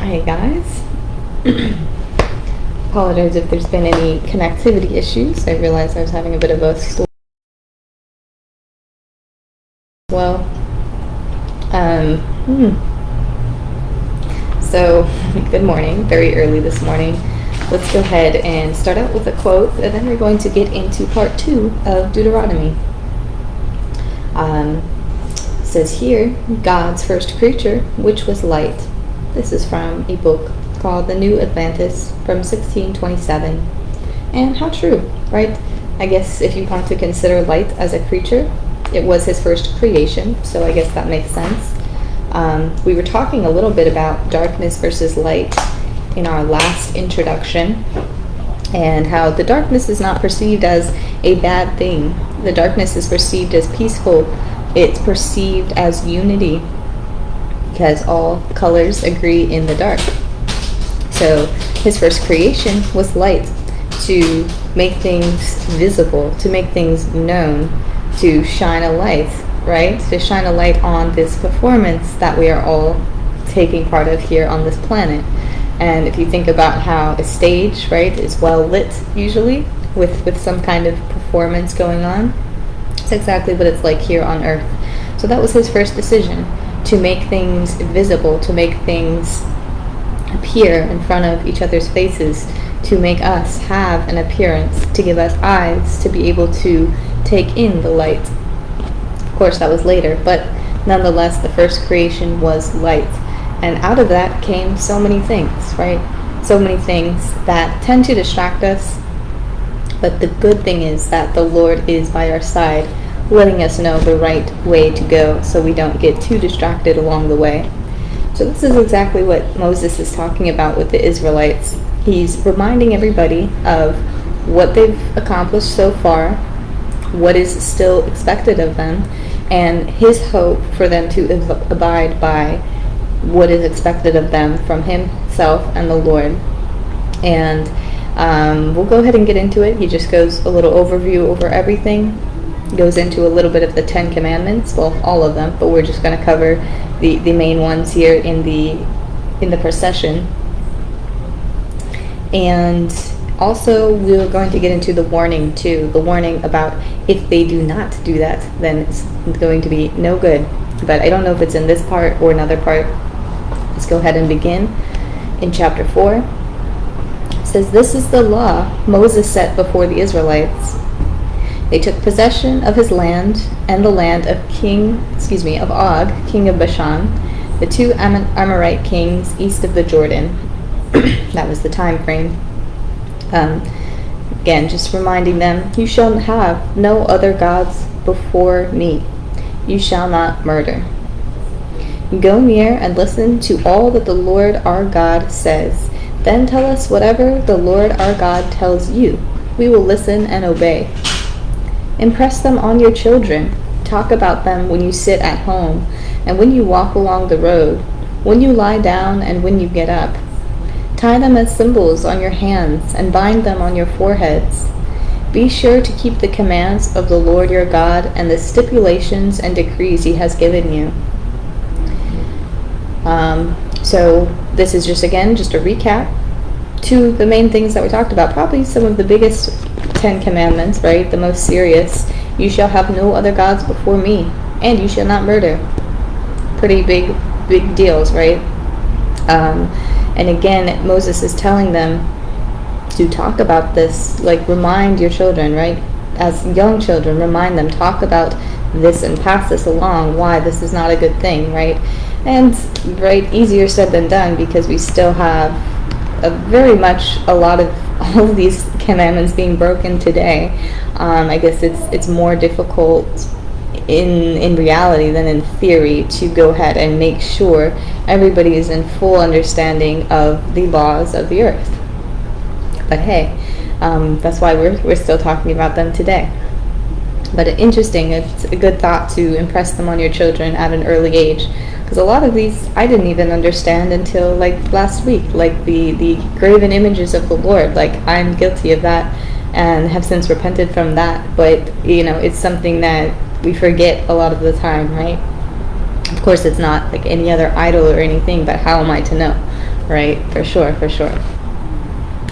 Hi guys. Apologize if there's been any connectivity issues. I realized I was having a bit of a storm as well. So, good morning, very early this morning. Let's go ahead and start out with a quote, and then we're going to get into part 2 of Deuteronomy. It says here, God's first creature, which was light. This is from a book called The New Atlantis from 1627. And how true, right? I guess if you want to consider light as a creature, it was his first creation, so I guess that makes sense. We were talking a little bit about darkness versus light in our last introduction, and how the darkness is not perceived as a bad thing. The darkness is perceived as peaceful. It's perceived as unity, because all colors agree in the dark. So his first creation was light, to make things visible, to make things known, to shine a light, right? To shine a light on this performance that we are all taking part of here on this planet. And if you think about how a stage, right, is well lit usually with some kind of performance going on, it's exactly what it's like here on Earth. So that was his first decision, to make things visible, to make things appear in front of each other's faces, to make us have an appearance, to give us eyes to be able to take in the light. Of course, that was later, but nonetheless, the first creation was light. And out of that came so many things, right? So many things that tend to distract us. But the good thing is that the Lord is by our side, letting us know the right way to go so we don't get too distracted along the way. So this is exactly what Moses is talking about with the Israelites. He's reminding everybody of what they've accomplished so far, what is still expected of them, and his hope for them to abide by what is expected of them from himself and the Lord. And we'll go ahead and get into it. He just goes a little overview over everything, goes into a little bit of the 10 Commandments, well, all of them, but we're just going to cover the main ones here in the procession. And also we're going to get into the warning too, the warning about if they do not do that, then it's going to be no good. But I don't know if it's in this part or another part. Let's go ahead and begin in chapter 4. It says, "This is the law Moses set before the Israelites. They took possession of his land and the land of Og, king of Bashan, the two Amorite kings east of the Jordan." That was the time frame. Again, just reminding them, "You shall have no other gods before me. You shall not murder. Go near and listen to all that the Lord our God says. Then tell us whatever the Lord our God tells you. We will listen and obey. Impress them on your children. Talk about them when you sit at home and when you walk along the road, when you lie down and when you get up. Tie them as symbols on your hands and bind them on your foreheads. Be sure to keep the commands of the Lord your God and the stipulations and decrees he has given you." So this is just a recap to the main things that we talked about. Probably some of the biggest 10 Commandments, right? The most serious. You shall have no other gods before me, and you shall not murder. Pretty big deals, right? And again, Moses is telling them to talk about this, like remind your children, right? As young children, remind them, talk about this and pass this along, why this is not a good thing, right? And, right, easier said than done, because we still have a lot of all of these commandments being broken today. I guess it's more difficult in reality than in theory to go ahead and make sure everybody is in full understanding of the laws of the earth. But hey, that's why we're still talking about them today. But interesting, it's a good thought to impress them on your children at an early age, because a lot of these I didn't even understand until like last week, like the graven images of the Lord. Like, I'm guilty of that and have since repented from that, but it's something that we forget a lot of the time, right? Of course, it's not like any other idol or anything, but how am I to know, right? For sure, for sure.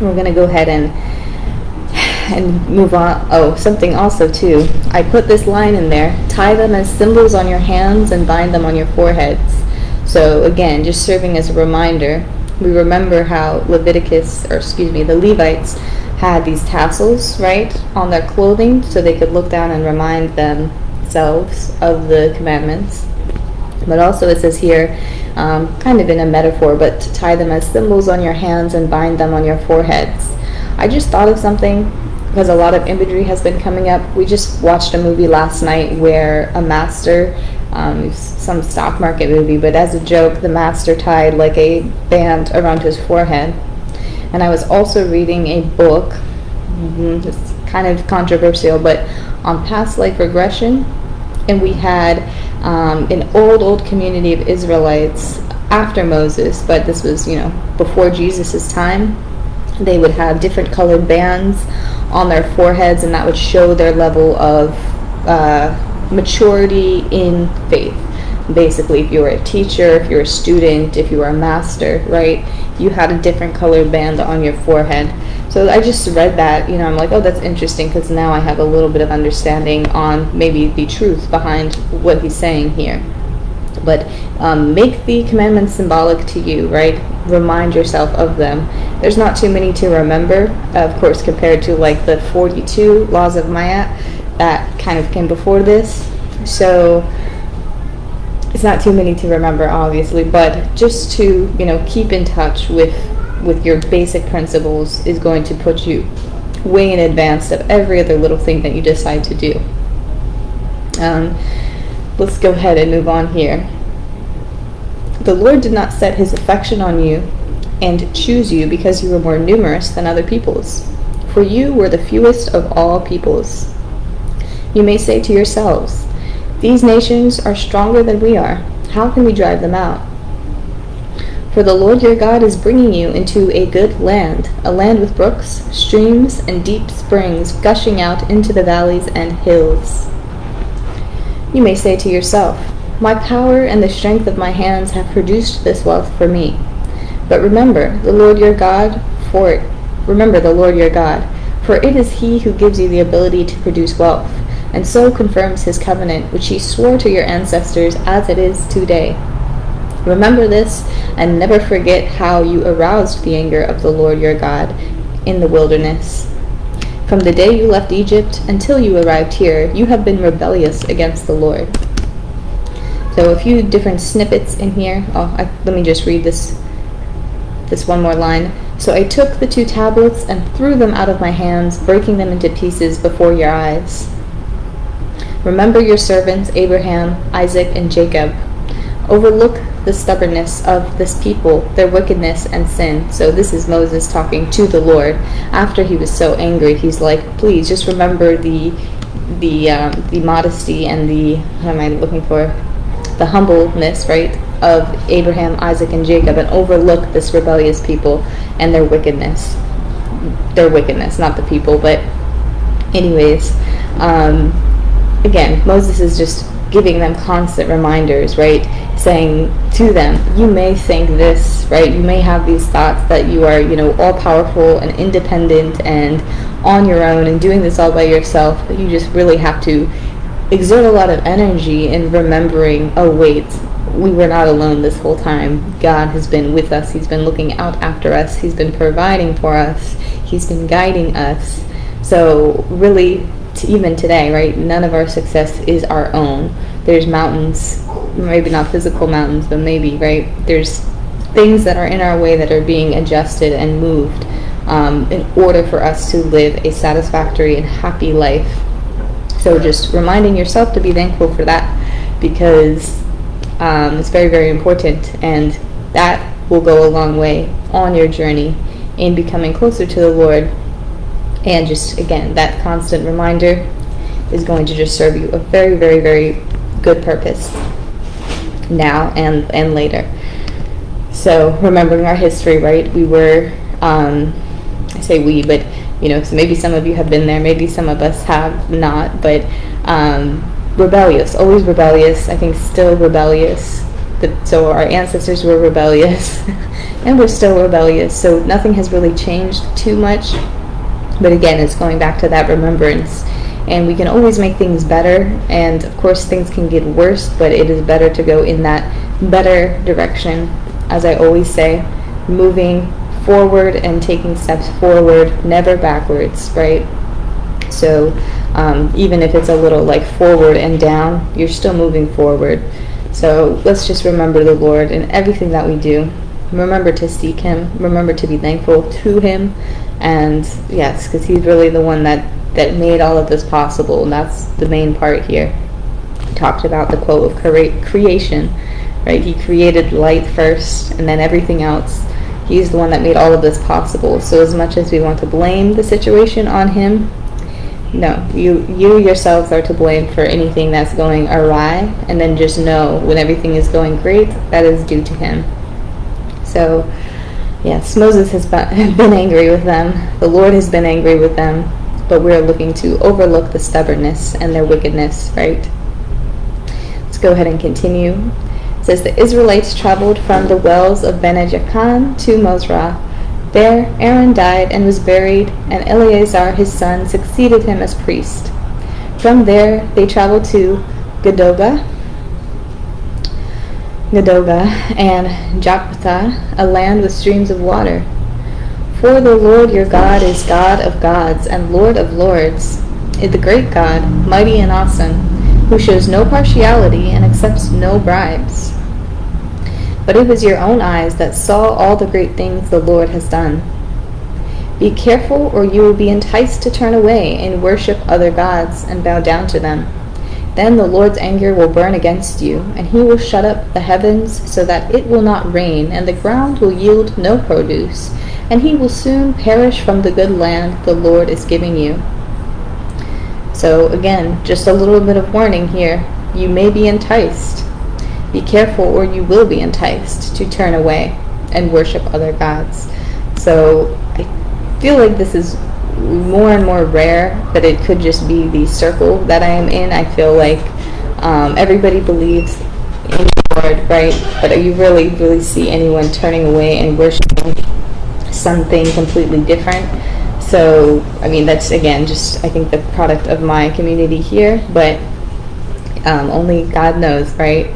We're going to go ahead and move on. Oh, something also too. I put this line in there. Tie them as symbols on your hands and bind them on your foreheads. So again, just serving as a reminder. We remember how the Levites had these tassels, right, on their clothing so they could look down and remind themselves of the commandments. But also it says here, kind of in a metaphor, but to tie them as symbols on your hands and bind them on your foreheads. I just thought of something because a lot of imagery has been coming up. We just watched a movie last night where a master, some stock market movie, but as a joke, the master tied like a band around his forehead. And I was also reading a book, it's kind of controversial, but on past life regression. And we had an old community of Israelites after Moses, but this was, before Jesus' time. They would have different colored bands on their foreheads, and that would show their level of maturity in faith. Basically, if you were a teacher, if you were a student, if you were a master, right, you had a different colored band on your forehead. So I just read that, I'm like, oh, that's interesting, because now I have a little bit of understanding on maybe the truth behind what he's saying here. But make the commandments symbolic to you, right? Remind yourself of them. There's not too many to remember, of course, compared to like the 42 laws of Ma'at that kind of came before this. So it's not too many to remember, obviously, but just to, keep in touch with your basic principles is going to put you way in advance of every other little thing that you decide to do. Let's go ahead and move on here. The Lord did not set his affection on you and choose you because you were more numerous than other peoples, for you were the fewest of all peoples. You may say to yourselves, these nations are stronger than we are. How can we drive them out? For the Lord your God is bringing you into a good land, a land with brooks, streams, and deep springs gushing out into the valleys and hills. You may say to yourself, my power and the strength of my hands have produced this wealth for me. But remember the Lord your God, for it is he who gives you the ability to produce wealth, and so confirms his covenant, which he swore to your ancestors as it is today. Remember this, and never forget how you aroused the anger of the Lord your God in the wilderness. From the day you left Egypt until you arrived here, you have been rebellious against the Lord. So a few different snippets in here. Let me just read this one more line. So I took the 2 tablets and threw them out of my hands, breaking them into pieces before your eyes. Remember your servants Abraham, Isaac, and Jacob. Overlook the stubbornness of this people, their wickedness and sin. So this is Moses talking to the Lord after he was so angry. He's like, please just remember the modesty and the humbleness, right, of Abraham, Isaac, and Jacob, and overlook this rebellious people and their wickedness. Their wickedness, not the people, but anyways, again, Moses is just giving them constant reminders, right? Saying to them, you may think this, right? You may have these thoughts that you are, all powerful and independent and on your own and doing this all by yourself, but you just really have to exert a lot of energy in remembering, oh wait, we were not alone this whole time. God has been with us. He's been looking out after us. He's been providing for us. He's been guiding us. So really, even today, right, none of our success is our own. There's mountains, maybe not physical mountains, but maybe, right, there's things that are in our way that are being adjusted and moved in order for us to live a satisfactory and happy life. So just reminding yourself to be thankful for that, because it's very, very important, and that will go a long way on your journey in becoming closer to the Lord. And just, again, that constant reminder is going to just serve you a very, very, very good purpose now and later. So remembering our history, right, we were, I say we, but, so maybe some of you have been there, maybe some of us have not, but rebellious, always rebellious, I think still rebellious, So our ancestors were rebellious, and we're still rebellious. So nothing has really changed too much. But again, it's going back to that remembrance. And we can always make things better. And of course, things can get worse, but it is better to go in that better direction. As I always say, moving forward and taking steps forward, never backwards, right? So even if it's a little like forward and down, you're still moving forward. So let's just remember the Lord in everything that we do. Remember to seek Him. Remember to be thankful to Him. And yes, because He's really the one that made all of this possible. And that's the main part here. He talked about the quote of creation, right? He created light first and then everything else. He's the one that made all of this possible. So as much as we want to blame the situation on Him, no, you yourselves are to blame for anything that's going awry, and then just know when everything is going great, that is due to Him. So, yes, Moses has been angry with them. The Lord has been angry with them, but we're looking to overlook the stubbornness and their wickedness, right? Let's go ahead and continue. It says, the Israelites traveled from the wells of Bene-Jaakan to Mosra. There Aaron died and was buried, and Eleazar his son succeeded him as priest. From there they traveled to Gadoga and Jokbetha, a land with streams of water. For the Lord your God is God of gods and Lord of lords, is the great God, mighty and awesome, who shows no partiality and accepts no bribes. But it was your own eyes that saw all the great things the Lord has done. Be careful, or you will be enticed to turn away and worship other gods and bow down to them. Then the Lord's anger will burn against you, and He will shut up the heavens so that it will not rain, and the ground will yield no produce, and He will soon perish from the good land the Lord is giving you. So again, just a little bit of warning here. You may be enticed. Be careful, or you will be enticed to turn away and worship other gods. So I feel like this is more and more rare, but it could just be the circle that I am in. I feel like everybody believes in the Lord, right? But you really see anyone turning away and worshiping something completely different. So, I mean, that's, again, just, I think, the product of my community here, but only God knows, right?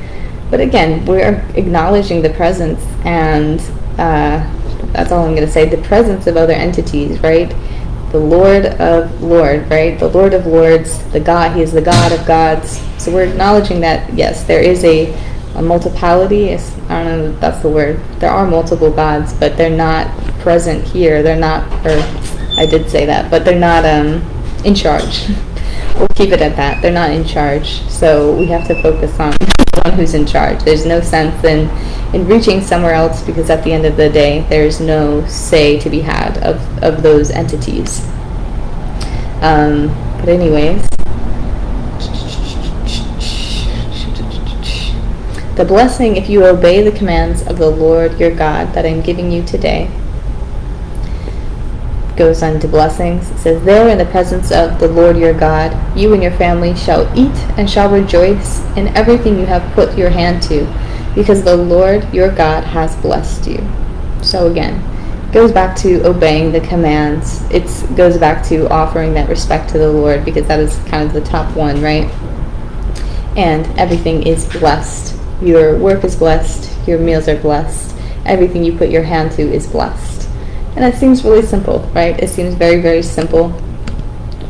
But again, we're acknowledging the presence, and that's all I'm going to say, the presence of other entities, right? The Lord of Lords, right? The Lord of Lords, the God, He is the God of gods. So we're acknowledging that, yes, there is a multiplicity. I don't know if that's the word. There are multiple gods, but they're not present here. They're not, or I did say that, but they're not in charge. We'll keep it at that. They're not in charge. So we have to focus on the one who's in charge. There's no sense in reaching somewhere else, because at the end of the day, there's no say to be had of those entities. But anyways, the blessing if you obey the commands of the Lord your God that I'm giving you today. Goes on to blessings. It says, there in the presence of the Lord your God, you and your family shall eat and shall rejoice in everything you have put your hand to, because the Lord your God has blessed you. So again, it goes back to obeying the commands. It goes back to offering that respect to the Lord, because that is kind of the top one, right? And everything is blessed. Your work is blessed. Your meals are blessed. Everything you put your hand to is blessed. And it seems really simple, right? It seems very, very simple.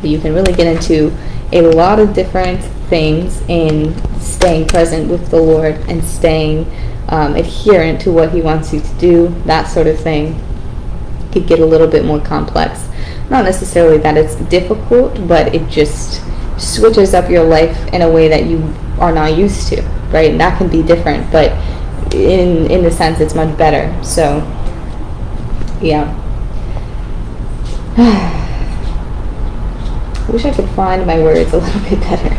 But you can really get into a lot of different things in staying present with the Lord and staying adherent to what He wants you to do, that sort of thing. It could get a little bit more complex. Not necessarily that it's difficult, but it just switches up your life in a way that you are not used to, right? And that can be different, but in the sense it's much better. So yeah. Wish I could find my words a little bit better.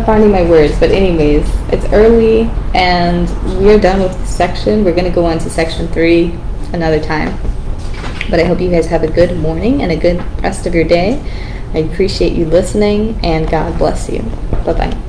Finding my words. But anyways, it's early and we're done with this section. We're going to go on to section 3 another time. But I hope you guys have a good morning and a good rest of your day. I appreciate you listening, and God bless you. Bye-bye.